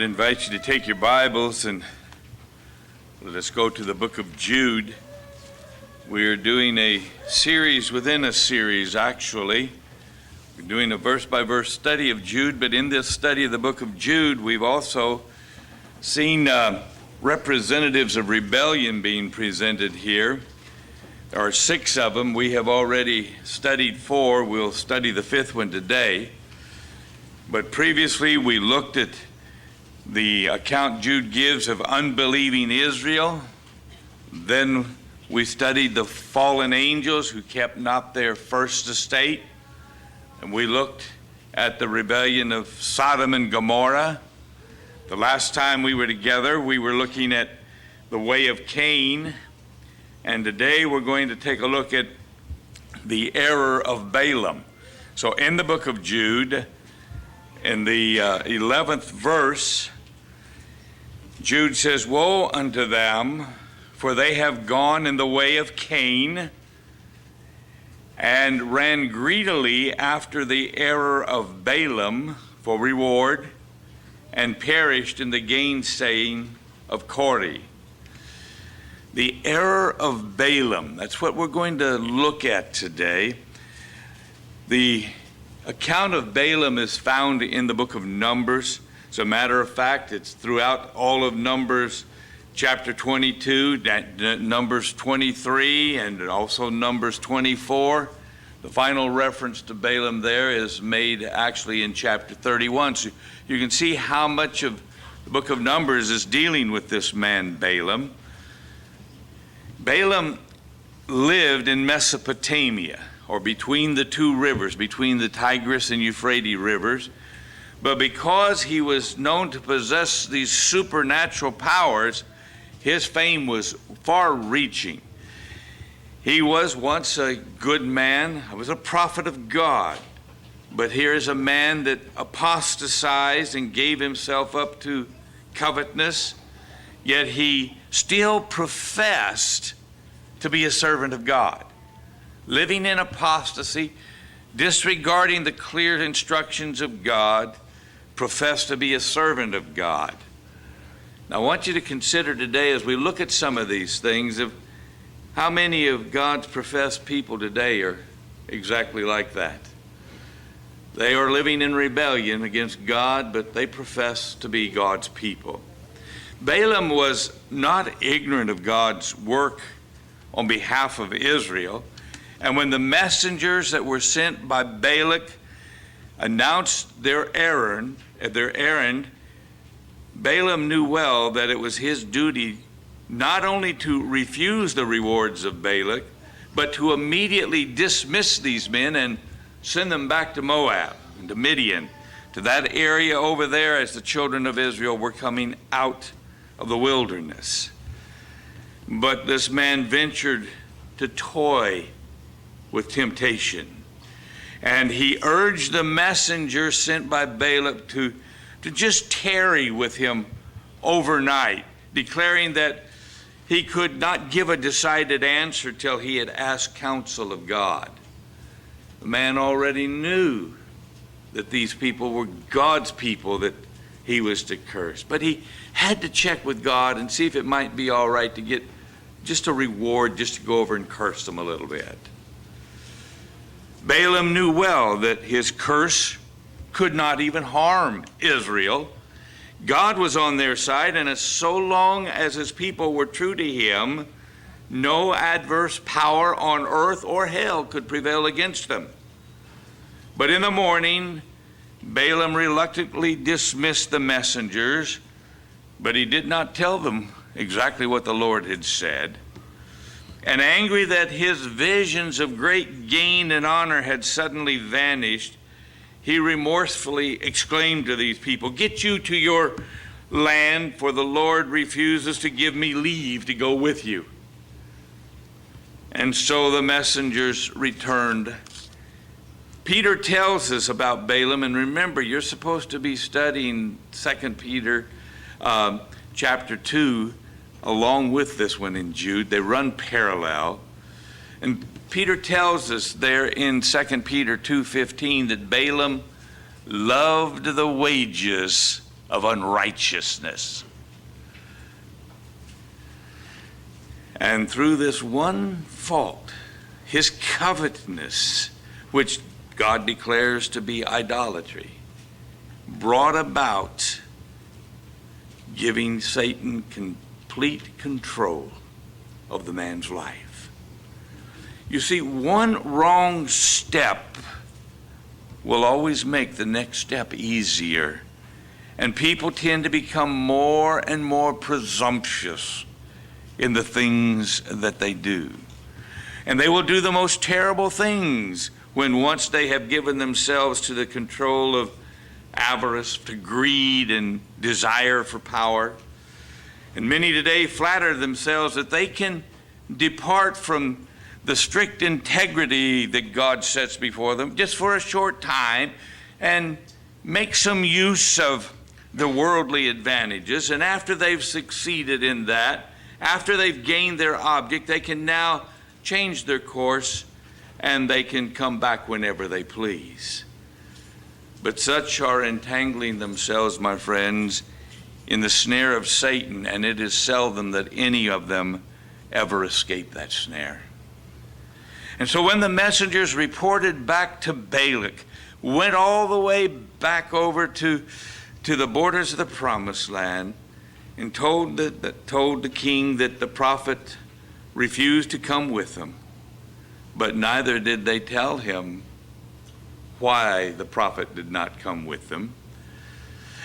invite you to take your Bibles and let us go to the book of Jude. We are doing a series within a series, actually. We're doing a verse-by-verse study of Jude, but in this study of the book of Jude, we've also seen representatives of rebellion being presented here. There are 6 of them. We have already studied 4. We'll study the 5th one today. But previously, we looked at the account Jude gives of unbelieving Israel. Then we studied the fallen angels who kept not their first estate. And we looked at the rebellion of Sodom and Gomorrah. The last time we were together, we were looking at the way of Cain. And today we're going to take a look at the error of Balaam. So in the book of Jude, in the 11th verse, Jude says, "Woe unto them, for they have gone in the way of Cain, and ran greedily after the error of Balaam for reward, and perished in the gainsaying of Kore." The error of Balaam, that's what we're going to look at today. The account of Balaam is found in the book of Numbers. As a matter of fact, it's throughout all of Numbers chapter 22, Numbers 23, and also Numbers 24. The final reference to Balaam there is made actually in chapter 31. So you can see how much of the book of Numbers is dealing with this man Balaam. Balaam lived in Mesopotamia, or between the 2 rivers, between the Tigris and Euphrates rivers. But because he was known to possess these supernatural powers, his fame was far-reaching. He was once a good man, he was a prophet of God. But here is a man that apostatized and gave himself up to covetousness, yet he still professed to be a servant of God. Living in apostasy, disregarding the clear instructions of God, professed to be a servant of God. Now I want you to consider today, as we look at some of these things, of how many of God's professed people today are exactly like that. They are living in rebellion against God, but they profess to be God's people. Balaam was not ignorant of God's work on behalf of Israel. And when the messengers that were sent by Balak announced their errand, Balaam knew well that it was his duty not only to refuse the rewards of Balak, but to immediately dismiss these men and send them back to Moab and to Midian, to that area over there as the children of Israel were coming out of the wilderness. But this man ventured to toy with temptation, and he urged the messenger sent by Balak to just tarry with him overnight, declaring that he could not give a decided answer till he had asked counsel of God. The man already knew that these people were God's people that he was to curse, but he had to check with God and see if it might be all right to get just a reward, just to go over and curse them a little bit. Balaam knew well that his curse could not even harm Israel. God was on their side, and as so long as his people were true to him, no adverse power on earth or hell could prevail against them. But in the morning, Balaam reluctantly dismissed the messengers, but he did not tell them exactly what the Lord had said. And angry that his visions of great gain and honor had suddenly vanished, he remorsefully exclaimed to these people, "Get you to your land, for the Lord refuses to give me leave to go with you." And so the messengers returned. Peter tells us about Balaam, and remember, you're supposed to be studying 2 Peter chapter 2 along with this one in Jude. They run parallel. And Peter tells us there in 2 Peter 2:15 that Balaam loved the wages of unrighteousness. And through this one fault, his covetousness, which God declares to be idolatry, brought about giving Satan complete control of the man's life. You see, one wrong step will always make the next step easier. And people tend to become more and more presumptuous in the things that they do. And they will do the most terrible things when once they have given themselves to the control of avarice, to greed and desire for power. And many today flatter themselves that they can depart from the strict integrity that God sets before them just for a short time and make some use of the worldly advantages. And after they've succeeded in that, after they've gained their object, they can now change their course and they can come back whenever they please. But such are entangling themselves, my friends, in the snare of Satan, and it is seldom that any of them ever escape that snare. And so when the messengers reported back to Balak, went all the way back over to the borders of the promised land, and told the king that the prophet refused to come with them, but neither did they tell him why the prophet did not come with them.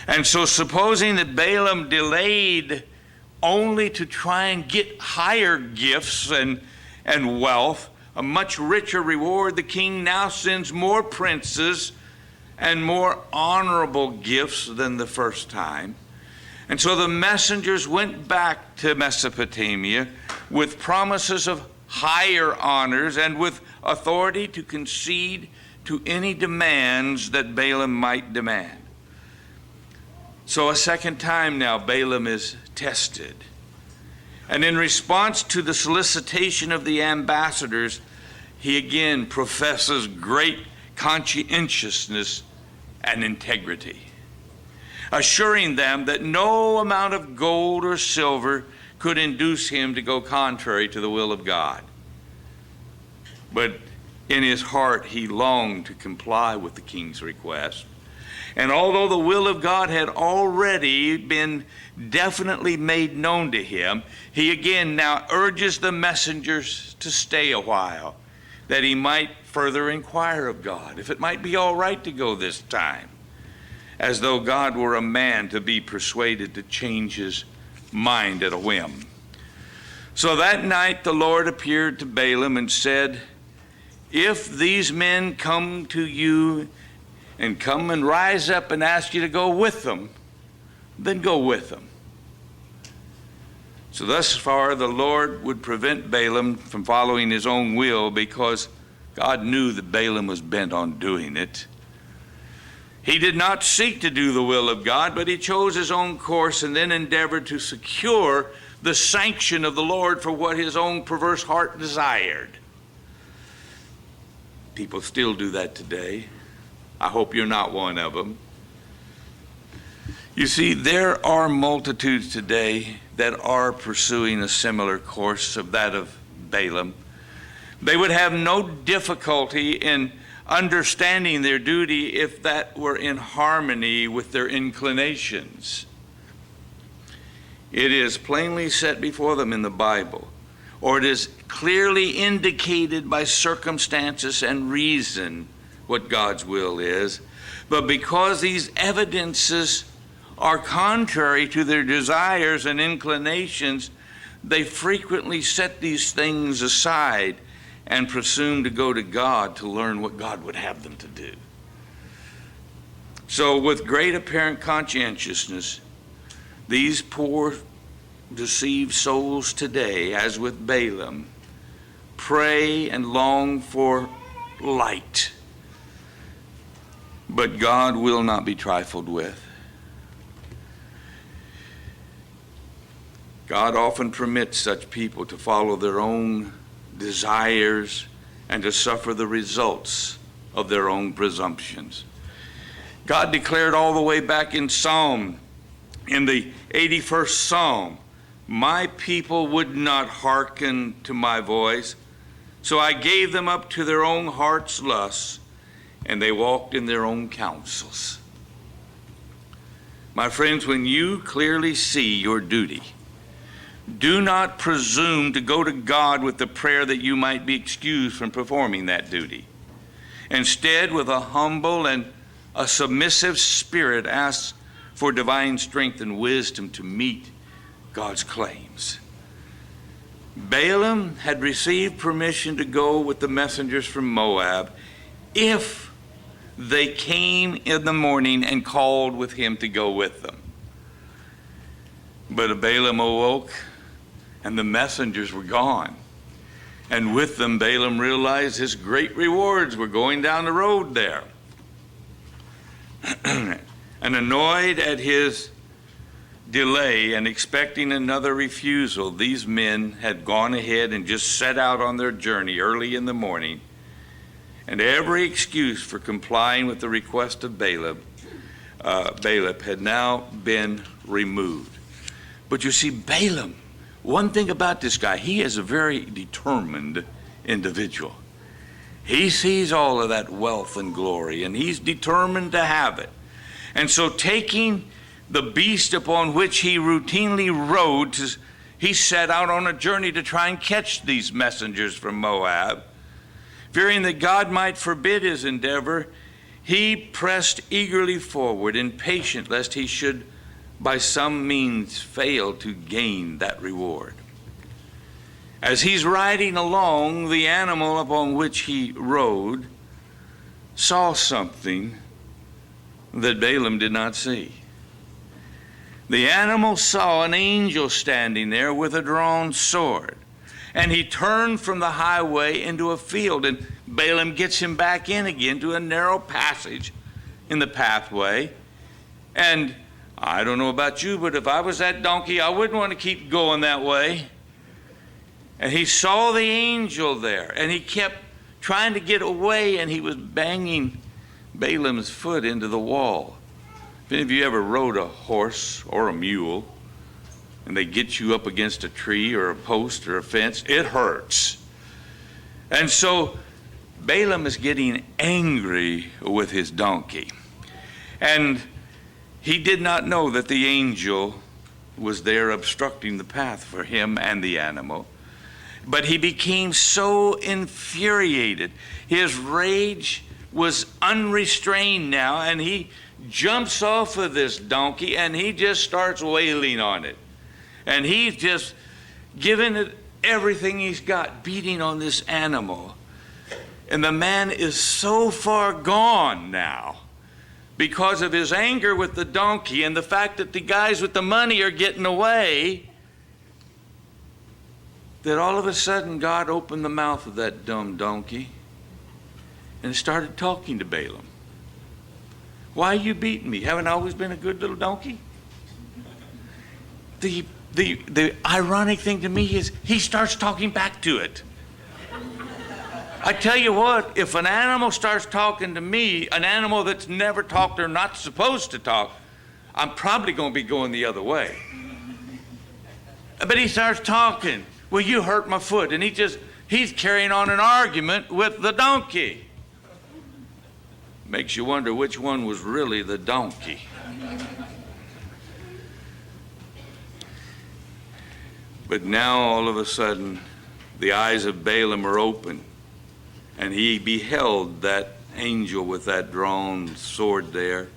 And so supposing that Balaam delayed only to try and get higher gifts and wealth, a much richer reward, the king now sends more princes and more honorable gifts than the first time. And so the messengers went back to Mesopotamia with promises of higher honors and with authority to concede to any demands that Balaam might demand. So a second time now Balaam is tested. And in response to the solicitation of the ambassadors, he again professes great conscientiousness and integrity, assuring them that no amount of gold or silver could induce him to go contrary to the will of God. But in his heart, he longed to comply with the king's request. And although the will of God had already been definitely made known to him, he again now urges the messengers to stay a while, that he might further inquire of God, if it might be all right to go this time, as though God were a man to be persuaded to change his mind at a whim. So that night the Lord appeared to Balaam and said, "If these men come to you and come and rise up and ask you to go with them, then go with them." So thus far the Lord would prevent Balaam from following his own will, because God knew that Balaam was bent on doing it. He did not seek to do the will of God, but he chose his own course and then endeavored to secure the sanction of the Lord for what his own perverse heart desired. People still do that today. I hope you're not one of them. You see, there are multitudes today that are pursuing a similar course of that of Balaam. They would have no difficulty in understanding their duty if that were in harmony with their inclinations. It is plainly set before them in the Bible, or it is clearly indicated by circumstances and reason what God's will is. But because these evidences are contrary to their desires and inclinations, they frequently set these things aside and presume to go to God to learn what God would have them to do. So with great apparent conscientiousness, these poor deceived souls today, as with Balaam, pray and long for light. But God will not be trifled with. God often permits such people to follow their own desires and to suffer the results of their own presumptions. God declared all the way back in Psalm in the 81st Psalm, my people would not hearken to my voice, so I gave them up to their own heart's lusts, and they walked in their own counsels. My friends, when you clearly see your duty, do not presume to go to God with the prayer that you might be excused from performing that duty. Instead, with a humble and a submissive spirit, ask for divine strength and wisdom to meet God's claims. Balaam had received permission to go with the messengers from Moab if they came in the morning and called with him to go with them. But Balaam awoke, and the messengers were gone. And with them, Balaam realized his great rewards were going down the road there. And annoyed at his delay and expecting another refusal, these men had gone ahead and just set out on their journey early in the morning. And every excuse for complying with the request of Balaam had now been removed. But you see, Balaam, one thing about this guy, he is a very determined individual. He sees all of that wealth and glory, and he's determined to have it. And so taking the beast upon which he routinely rode, he set out on a journey to try and catch these messengers from Moab. Fearing that God might forbid his endeavor, he pressed eagerly forward, impatient lest he should by some means fail to gain that reward. As he's riding along, the animal upon which he rode saw something that Balaam did not see. The animal saw an angel standing there with a drawn sword, and he turned from the highway into a field, and Balaam gets him back in again to a narrow passage in the pathway. And I don't know about you, but if I was that donkey, I wouldn't want to keep going that way. And he saw the angel there, and he kept trying to get away, and he was banging Balaam's foot into the wall. If any of you ever rode a horse or a mule, and they get you up against a tree or a post or a fence, it hurts. And so Balaam is getting angry with his donkey. And he did not know that the angel was there obstructing the path for him and the animal. But he became so infuriated. His rage was unrestrained now, and he jumps off of this donkey and he just starts wailing on it. And he's just giving it everything he's got, beating on this animal. And the man is so far gone now because of his anger with the donkey and the fact that the guys with the money are getting away, that all of a sudden God opened the mouth of that dumb donkey and started talking to Balaam. Why are you beating me? Haven't I always been a good little donkey? The ironic thing to me is he starts talking back to it. I tell you what, if an animal starts talking to me, an animal that's never talked or not supposed to talk, I'm probably going to be going the other way. But he starts talking. Well, you hurt my foot. And he's carrying on an argument with the donkey. Makes you wonder which one was really the donkey. But now all of a sudden, the eyes of Balaam are open, and he beheld that angel with that drawn sword there.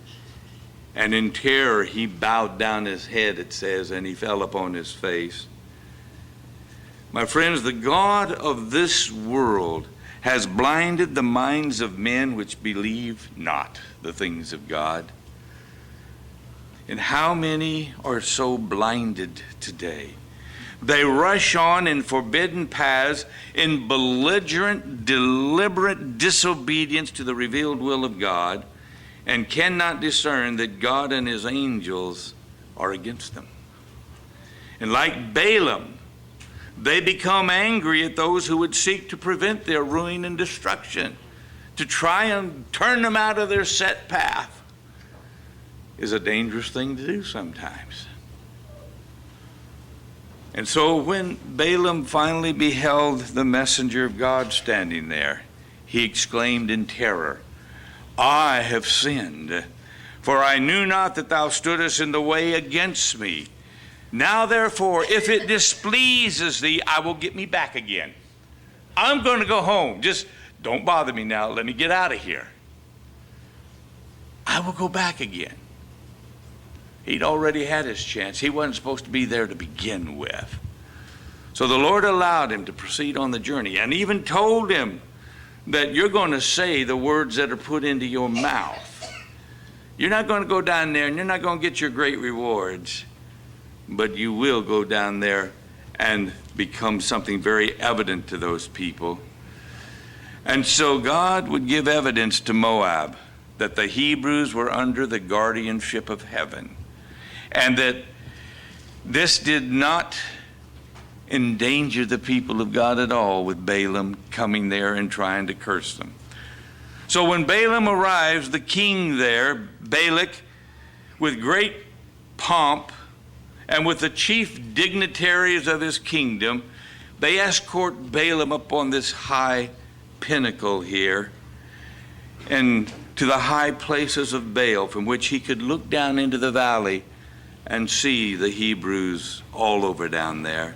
And in terror, he bowed down his head, it says, and he fell upon his face. My friends, the God of this world has blinded the minds of men which believe not the things of God. And how many are so blinded today? They rush on in forbidden paths in belligerent, deliberate disobedience to the revealed will of God, and cannot discern that God and his angels are against them. And like Balaam, they become angry at those who would seek to prevent their ruin and destruction, to try and turn them out of their set path. is a dangerous thing to do sometimes. And so when Balaam finally beheld the messenger of God standing there, he exclaimed in terror, I have sinned, for I knew not that thou stoodest in the way against me. Now therefore, if it displeases thee, I will get me back again. I'm going to go home. Just don't bother me now. Let me get out of here. I will go back again. He'd already had his chance. He wasn't supposed to be there to begin with. So the Lord allowed him to proceed on the journey and even told him that you're going to say the words that are put into your mouth. You're not going to go down there and you're not going to get your great rewards, but you will go down there and become something very evident to those people. And so God would give evidence to Moab that the Hebrews were under the guardianship of heaven, and that this did not endanger the people of God at all with Balaam coming there and trying to curse them. So when Balaam arrives, the king there, Balak, with great pomp and with the chief dignitaries of his kingdom, they escort Balaam up on this high pinnacle here and to the high places of Baal, from which he could look down into the valley and see the Hebrews all over down there.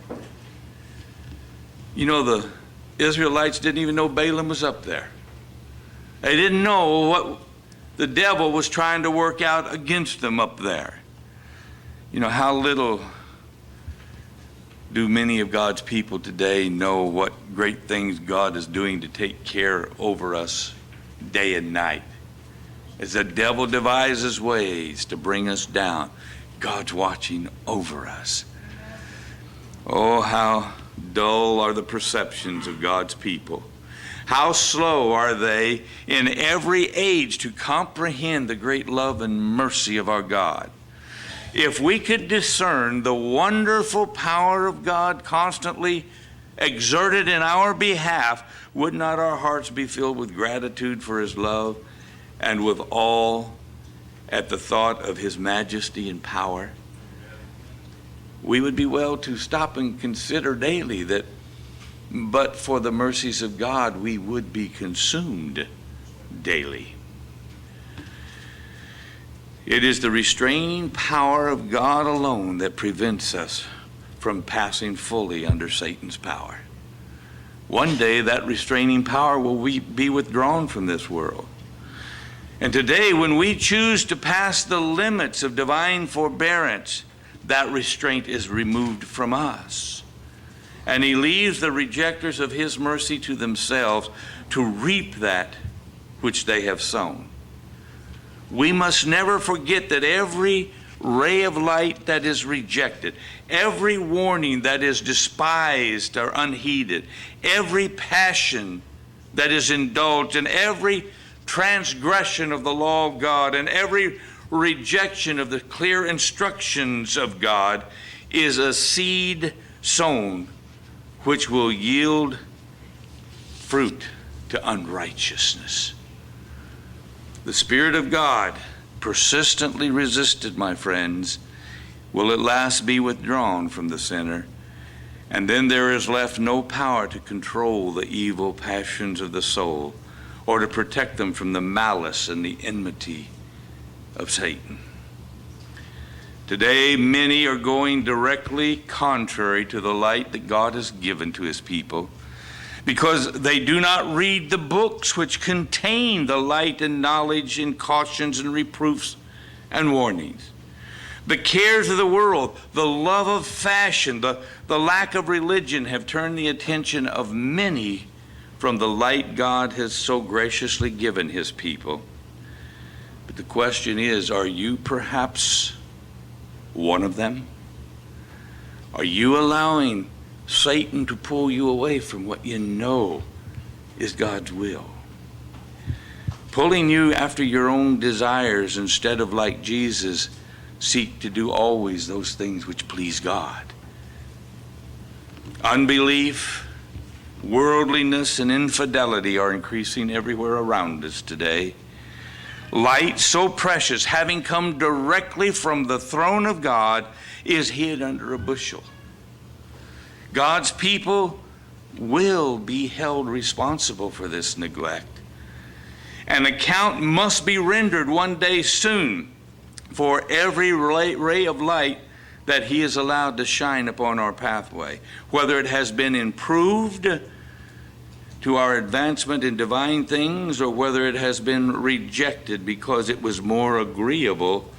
You know, the Israelites didn't even know Balaam was up there. They didn't know what the devil was trying to work out against them up there. You know, how little do many of God's people today know what great things God is doing to take care over us day and night. As the devil devises ways to bring us down, God's watching over us. Oh, how dull are the perceptions of God's people. How slow are they in every age to comprehend the great love and mercy of our God. If we could discern the wonderful power of God constantly exerted in our behalf, would not our hearts be filled with gratitude for his love and with awe at the thought of his majesty and power? We would be well to stop and consider daily that but for the mercies of God, we would be consumed daily. It is the restraining power of God alone that prevents us from passing fully under Satan's power. One day that restraining power will be withdrawn from this world. And today, when we choose to pass the limits of divine forbearance, that restraint is removed from us. And he leaves the rejectors of his mercy to themselves to reap that which they have sown. We must never forget that every ray of light that is rejected, every warning that is despised or unheeded, every passion that is indulged, and every transgression of the law of God, and every rejection of the clear instructions of God is a seed sown which will yield fruit to unrighteousness. The Spirit of God, persistently resisted, my friends, will at last be withdrawn from the sinner, and then there is left no power to control the evil passions of the soul or to protect them from the malice and the enmity of Satan. Today, many are going directly contrary to the light that God has given to his people, because they do not read the books which contain the light and knowledge and cautions and reproofs and warnings. The cares of the world, the love of fashion, the lack of religion have turned the attention of many from the light God has so graciously given his people. But the question is, are you perhaps one of them? Are you allowing Satan to pull you away from what you know is God's will? Pulling you after your own desires instead of, like Jesus, seek to do always those things which please God. Unbelief, worldliness, and infidelity are increasing everywhere around us today. Light so precious, having come directly from the throne of God, is hid under a bushel. God's people will be held responsible for this neglect. An account must be rendered one day soon for every ray of light that he is allowed to shine upon our pathway, whether it has been improved to our advancement in divine things, or whether it has been rejected because it was more agreeable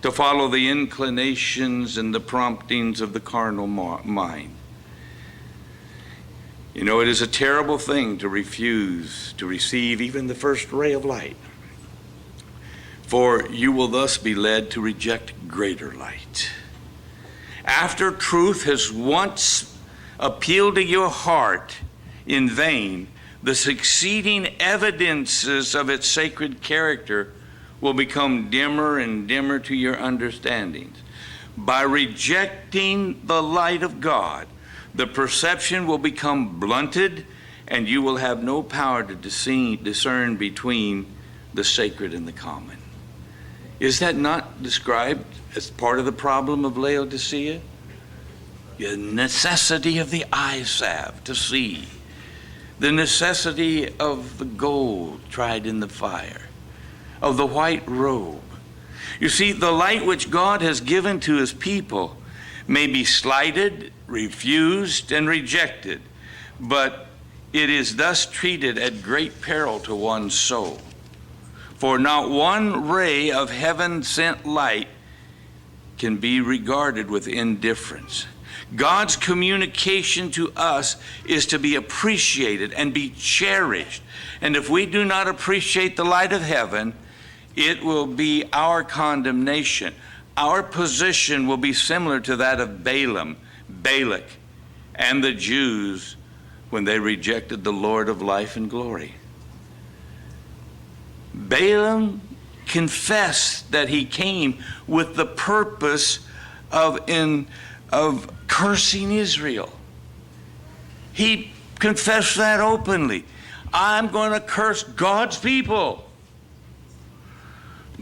to follow the inclinations and the promptings of the carnal mind. You know, it is a terrible thing to refuse to receive even the first ray of light, for you will thus be led to reject greater light. After truth has once appealed to your heart in vain, the succeeding evidences of its sacred character will become dimmer and dimmer to your understandings. By rejecting the light of God, the perception will become blunted, and you will have no power to discern between the sacred and the common. Is that not described as part of the problem of Laodicea? The necessity of the eye salve to see, the necessity of the gold tried in the fire, of the white robe. You see, the light which God has given to his people may be slighted, refused, and rejected, but it is thus treated at great peril to one's soul. For not one ray of heaven-sent light can be regarded with indifference. God's communication to us is to be appreciated and be cherished. And if we do not appreciate the light of heaven, it will be our condemnation. Our position will be similar to that of Balaam, Balak, and the Jews when they rejected the Lord of life and glory. Balaam confessed that he came with the purpose of cursing Israel. He confessed that openly. I'm going to curse God's people.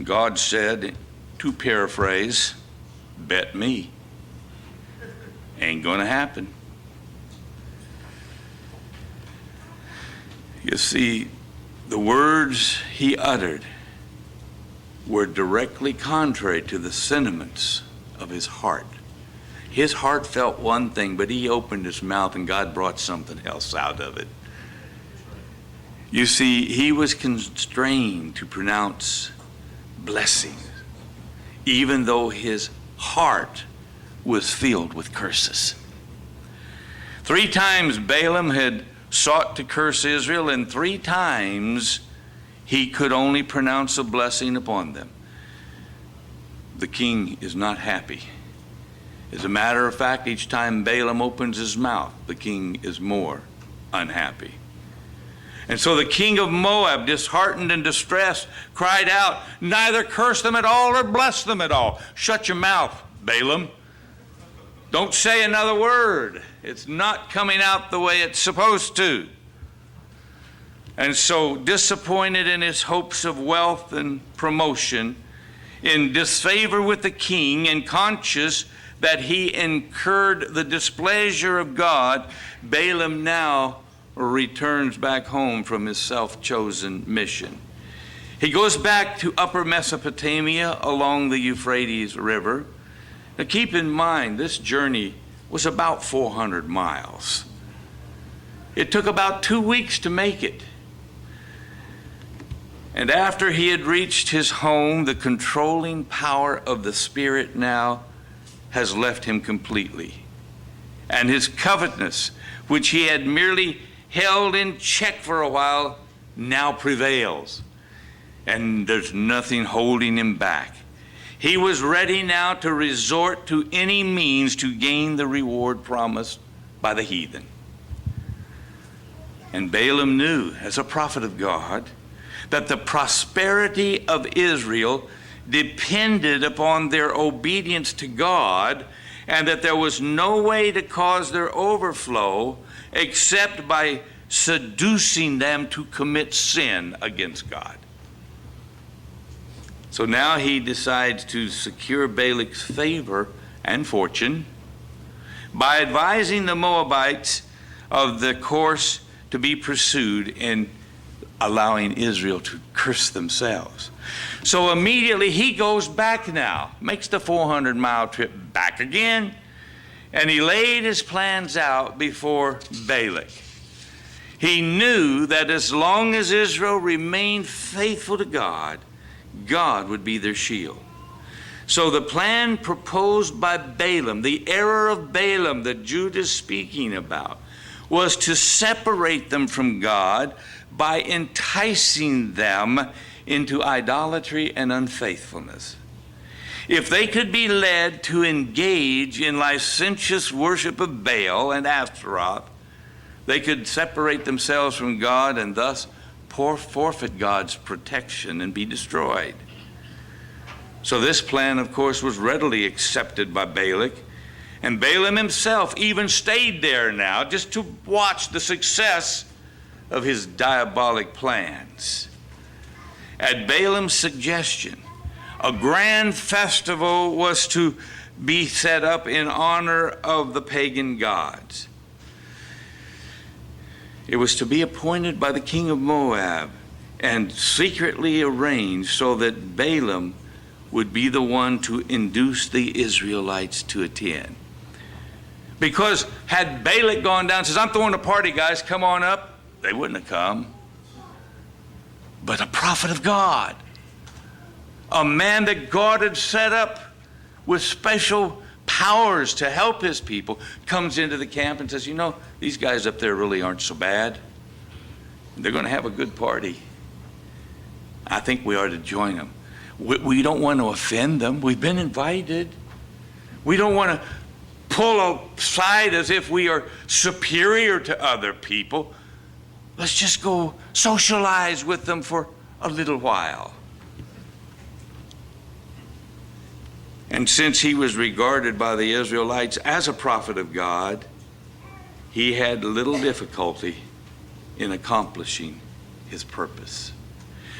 God said, to paraphrase, bet me. Ain't going to happen. You see, the words he uttered were directly contrary to the sentiments of his heart. His heart felt one thing, but he opened his mouth and God brought something else out of it. You see, he was constrained to pronounce blessings, even though his heart was filled with curses. 3 times Balaam had sought to curse Israel, and 3 times he could only pronounce a blessing upon them. The king is not happy. As a matter of fact, each time Balaam opens his mouth, the king is more unhappy. And so the king of Moab, disheartened and distressed, cried out, neither curse them at all or bless them at all. Shut your mouth, Balaam. Don't say another word. It's not coming out the way it's supposed to. And so, disappointed in his hopes of wealth and promotion, in disfavor with the king, and conscious that he incurred the displeasure of God, Balaam now returns back home from his self-chosen mission. He goes back to Upper Mesopotamia along the Euphrates River. Now keep in mind, this journey was about 400 miles. It took about 2 weeks to make it. And after he had reached his home, the controlling power of the Spirit now has left him completely. And his covetousness, which he had merely held in check for a while, now prevails. And there's nothing holding him back. He was ready now to resort to any means to gain the reward promised by the heathen. And Balaam knew, as a prophet of God, that the prosperity of Israel depended upon their obedience to God, and that there was no way to cause their overflow except by seducing them to commit sin against God. So now he decides to secure Balak's favor and fortune by advising the Moabites of the course to be pursued in allowing Israel to curse themselves. So immediately he goes back now, makes the 400-mile trip back again, and he laid his plans out before Balak. He knew that as long as Israel remained faithful to God, God would be their shield. So the plan proposed by Balaam, the error of Balaam that Jude is speaking about, was to separate them from God by enticing them into idolatry and unfaithfulness. If they could be led to engage in licentious worship of Baal and Ashtaroth, they could separate themselves from God and thus forfeit God's protection and be destroyed. So this plan, of course, was readily accepted by Balak, and Balaam himself even stayed there now just to watch the success of his diabolic plans. At Balaam's suggestion, a grand festival was to be set up in honor of the pagan gods. It was to be appointed by the king of Moab and secretly arranged so that Balaam would be the one to induce the Israelites to attend. Because had Balak gone down and says, I'm throwing a party, guys, come on up, they wouldn't have come. But a prophet of God, a man that God had set up with special powers to help his people, comes into the camp and says, you know, these guys up there really aren't so bad. They're going to have a good party. I think we ought to join them. We don't want to offend them. We've been invited. We don't want to pull aside as if we are superior to other people. Let's just go socialize with them for a little while. And since he was regarded by the Israelites as a prophet of God, he had little difficulty in accomplishing his purpose.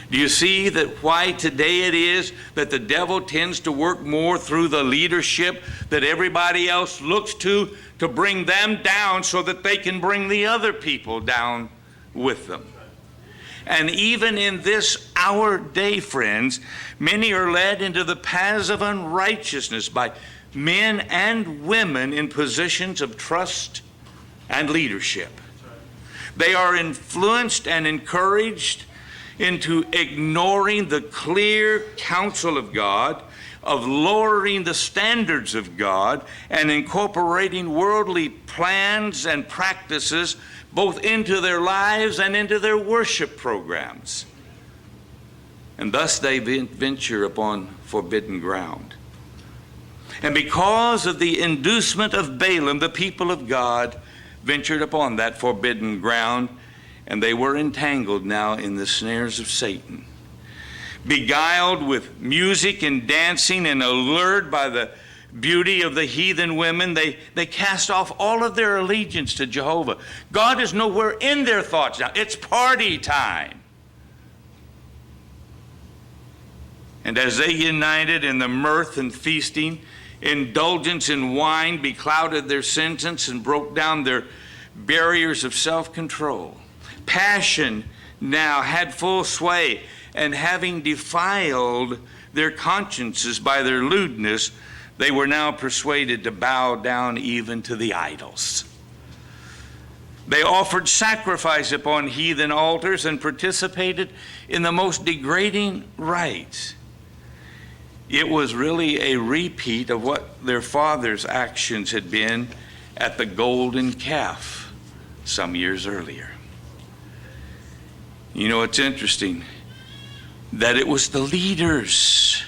Do you see that why today it is that the devil tends to work more through the leadership that everybody else looks to bring them down so that they can bring the other people down with them? And even in this our day, friends, many are led into the paths of unrighteousness by men and women in positions of trust and leadership. They are influenced and encouraged into ignoring the clear counsel of God, of lowering the standards of God, and incorporating worldly plans and practices both into their lives and into their worship programs. And thus they venture upon forbidden ground. And because of the inducement of Balaam, the people of God ventured upon that forbidden ground, and they were entangled now in the snares of Satan. Beguiled with music and dancing and allured by the beauty of the heathen women, they cast off all of their allegiance to Jehovah. God is nowhere in their thoughts now. It's party time. And as they united in the mirth and feasting, indulgence in wine beclouded their sentence and broke down their barriers of self-control. Passion now had full sway, and having defiled their consciences by their lewdness, they were now persuaded to bow down even to the idols. They offered sacrifice upon heathen altars and participated in the most degrading rites. It was really a repeat of what their fathers' actions had been at the golden calf some years earlier. You know, it's interesting that it was the leaders,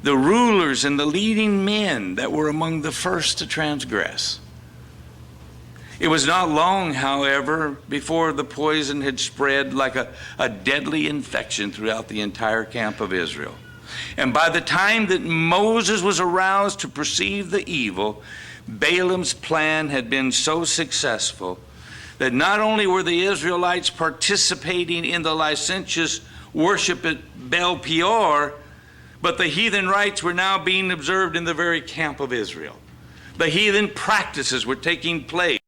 the rulers and the leading men that were among the first to transgress. It was not long, however, before the poison had spread like a deadly infection throughout the entire camp of Israel. And by the time that Moses was aroused to perceive the evil, Balaam's plan had been so successful that not only were the Israelites participating in the licentious worship at Baal Peor, But the heathen rites were now being observed in the very camp of Israel. The heathen practices were taking place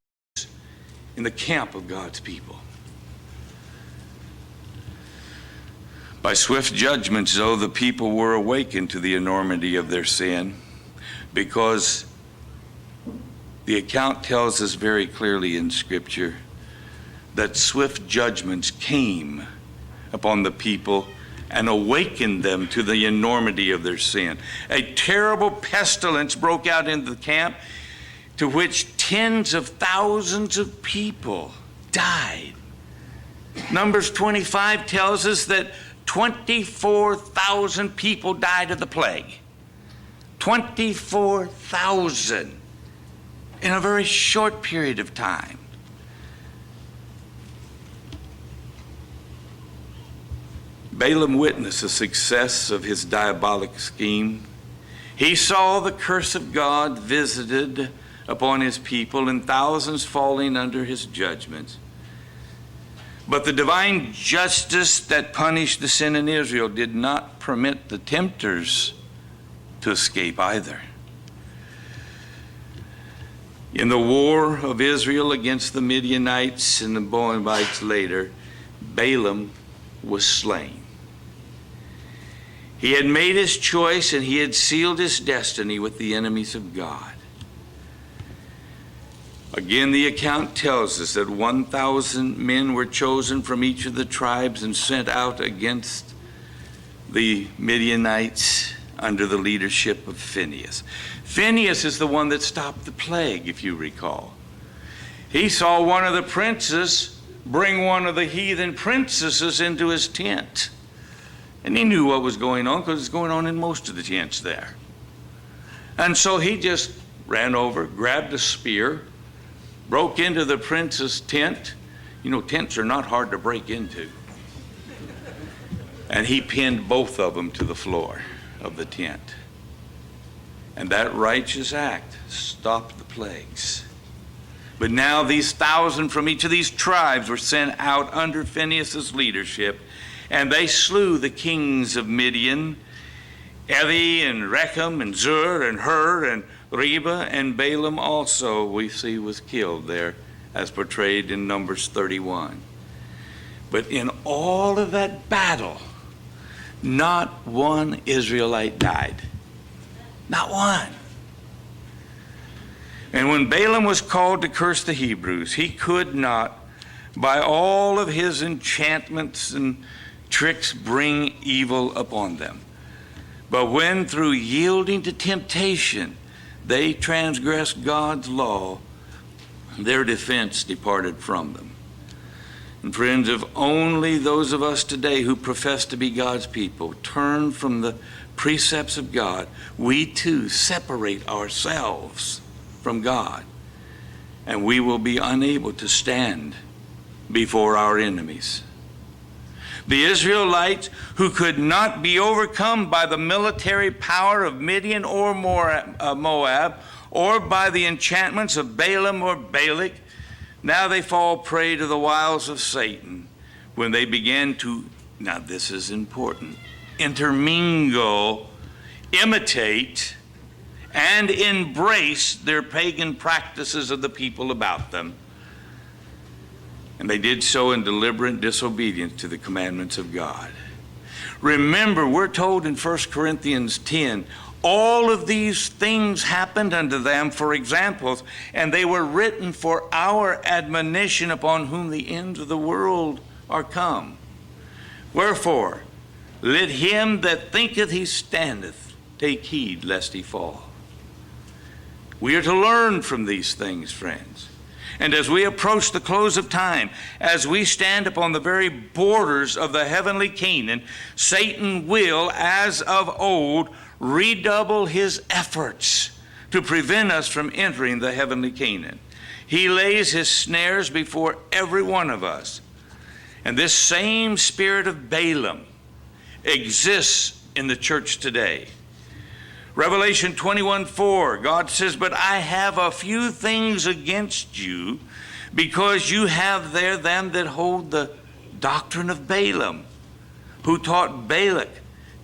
in the camp of God's people. By swift judgments, though, the people were awakened to the enormity of their sin, because the account tells us very clearly in Scripture that swift judgments came upon the people and awakened them to the enormity of their sin. A terrible pestilence broke out in the camp, to which tens of thousands of people died. Numbers 25 tells us that 24,000 people died of the plague. 24,000 in a very short period of time. Balaam witnessed the success of his diabolic scheme. He saw the curse of God visited upon his people and thousands falling under his judgments. But the divine justice that punished the sin in Israel did not permit the tempters to escape either. In the war of Israel against the Midianites and the Moabites later, Balaam was slain. He had made his choice and he had sealed his destiny with the enemies of God. Again, the account tells us that 1,000 men were chosen from each of the tribes and sent out against the Midianites under the leadership of Phinehas. Phinehas is the one that stopped the plague, if you recall. He saw one of the princes bring one of the heathen princesses into his tent. And he knew what was going on because it's going on in most of the tents there. And so he just ran over, grabbed a spear, broke into the prince's tent. You know, tents are not hard to break into. And he pinned both of them to the floor of the tent. And that righteous act stopped the plagues. But now these 1,000 from each of these tribes were sent out under Phinehas' leadership, and they slew the kings of Midian, Evi and Rechem and Zur and Hur and Reba, and Balaam also, we see, was killed there, as portrayed in Numbers 31. But in all of that battle, not one Israelite died. Not one. And when Balaam was called to curse the Hebrews, he could not, by all of his enchantments and tricks, bring evil upon them. But when through yielding to temptation, they transgressed God's law, their defense departed from them. And friends, if only those of us today who profess to be God's people turn from the precepts of God, we too separate ourselves from God, and we will be unable to stand before our enemies. The Israelites, who could not be overcome by the military power of Midian or Moab, or by the enchantments of Balaam or Balak, now they fall prey to the wiles of Satan when they begin to, now this is important, intermingle, imitate, and embrace their pagan practices of the people about them. And they did so in deliberate disobedience to the commandments of God. Remember, we're told in 1 Corinthians 10, all of these things happened unto them for examples, and they were written for our admonition, upon whom the ends of the world are come. Wherefore, let him that thinketh he standeth take heed lest he fall. We are to learn from these things, friends. And as we approach the close of time, as we stand upon the very borders of the heavenly Canaan, Satan will, as of old, redouble his efforts to prevent us from entering the heavenly Canaan. He lays his snares before every one of us. And this same spirit of Balaam exists in the church today. Revelation 21:4, God says, "But I have a few things against you, because you have there them that hold the doctrine of Balaam, who taught Balak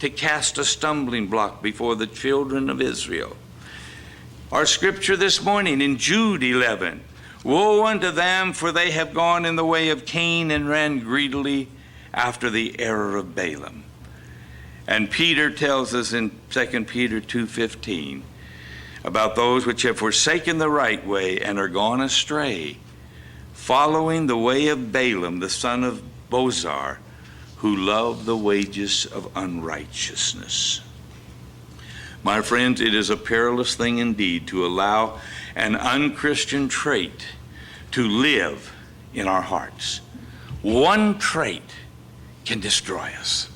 to cast a stumbling block before the children of Israel. Our scripture this morning in Jude 11, woe unto them, for they have gone in the way of Cain and ran greedily after the error of Balaam. And Peter tells us in 2 Peter 2:15 about those which have forsaken the right way and are gone astray, following the way of Balaam, the son of Bozar, who loved the wages of unrighteousness. My friends, it is a perilous thing indeed to allow an unchristian trait to live in our hearts. One trait can destroy us.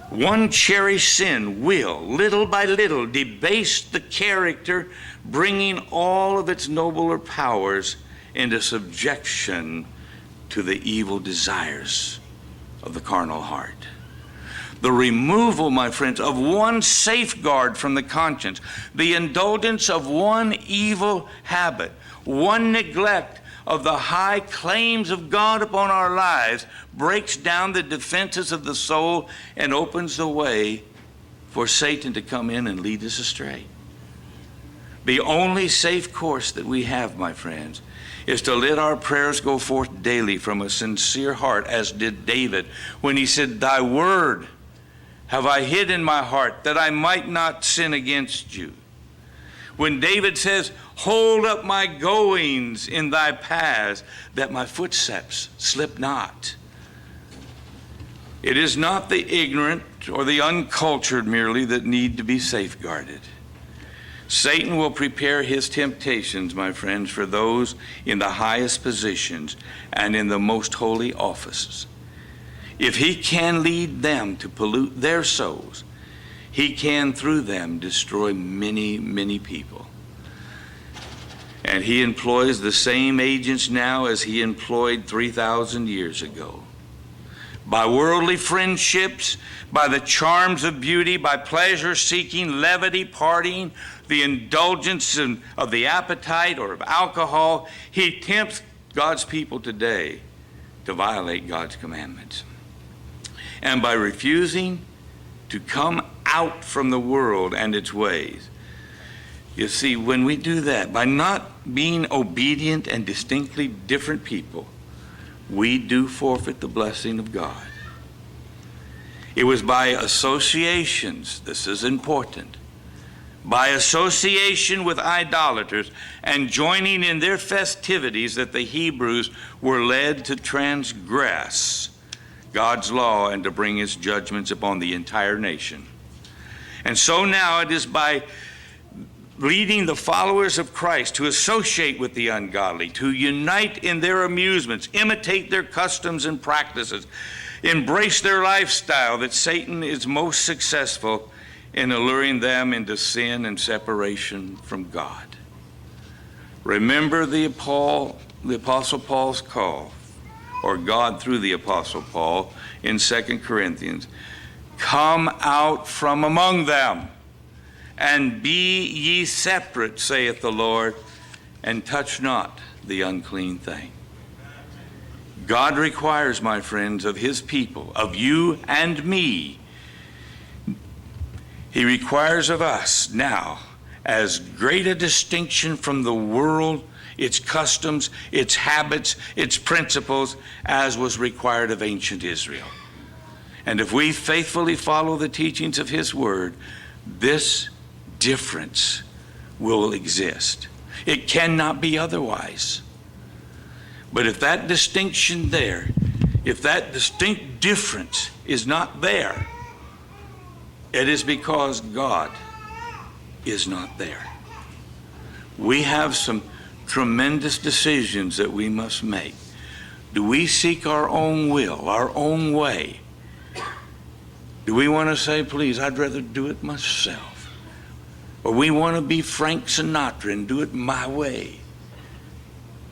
One cherished sin will, little by little, debase the character, bringing all of its nobler powers into subjection to the evil desires of the carnal heart. The removal, my friends, of one safeguard from the conscience, the indulgence of one evil habit, one neglect of the high claims of God upon our lives, breaks down the defenses of the soul and opens the way for Satan to come in and lead us astray. The only safe course that we have, my friends, is to let our prayers go forth daily from a sincere heart, as did David when he said, "Thy word have I hid in my heart, that I might not sin against you." When David says, "Hold up my goings in thy paths, that my footsteps slip not." It is not the ignorant or the uncultured merely that need to be safeguarded. Satan will prepare his temptations, my friends, for those in the highest positions and in the most holy offices. If he can lead them to pollute their souls, he can, through them, destroy many, many people. And he employs the same agents now as he employed 3,000 years ago. By worldly friendships, by the charms of beauty, by pleasure-seeking, levity, partying, the indulgence of the appetite or of alcohol, he tempts God's people today to violate God's commandments. And by refusing to come out from the world and its ways. You see, when we do that, by not being obedient and distinctly different people, we do forfeit the blessing of God. It was by associations, this is important, by association with idolaters and joining in their festivities that the Hebrews were led to transgress God's law and to bring his judgments upon the entire nation. And so now it is by leading the followers of Christ to associate with the ungodly, to unite in their amusements, imitate their customs and practices, embrace their lifestyle, that Satan is most successful in alluring them into sin and separation from God. Remember the Apostle Paul's call, or God through the Apostle Paul in 2 Corinthians. Come out from among them, and be ye separate, saith the Lord, and touch not the unclean thing. God requires, my friends, of his people, of you and me, he requires of us now as great a distinction from the world, its customs, its habits, its principles, as was required of ancient Israel. And if we faithfully follow the teachings of his word, this difference will exist. It cannot be otherwise. But if that distinction there, if that distinct difference is not there, it is because God is not there. We have some tremendous decisions that we must make. Do we seek our own will, our own way? Do we want to say, please, I'd rather do it myself? Or we want to be Frank Sinatra and do it my way?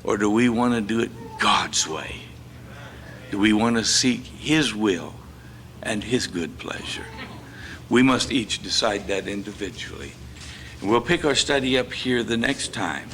Or do we want to do it God's way? Do we want to seek his will and his good pleasure? We must each decide that individually. And we'll pick our study up here the next time.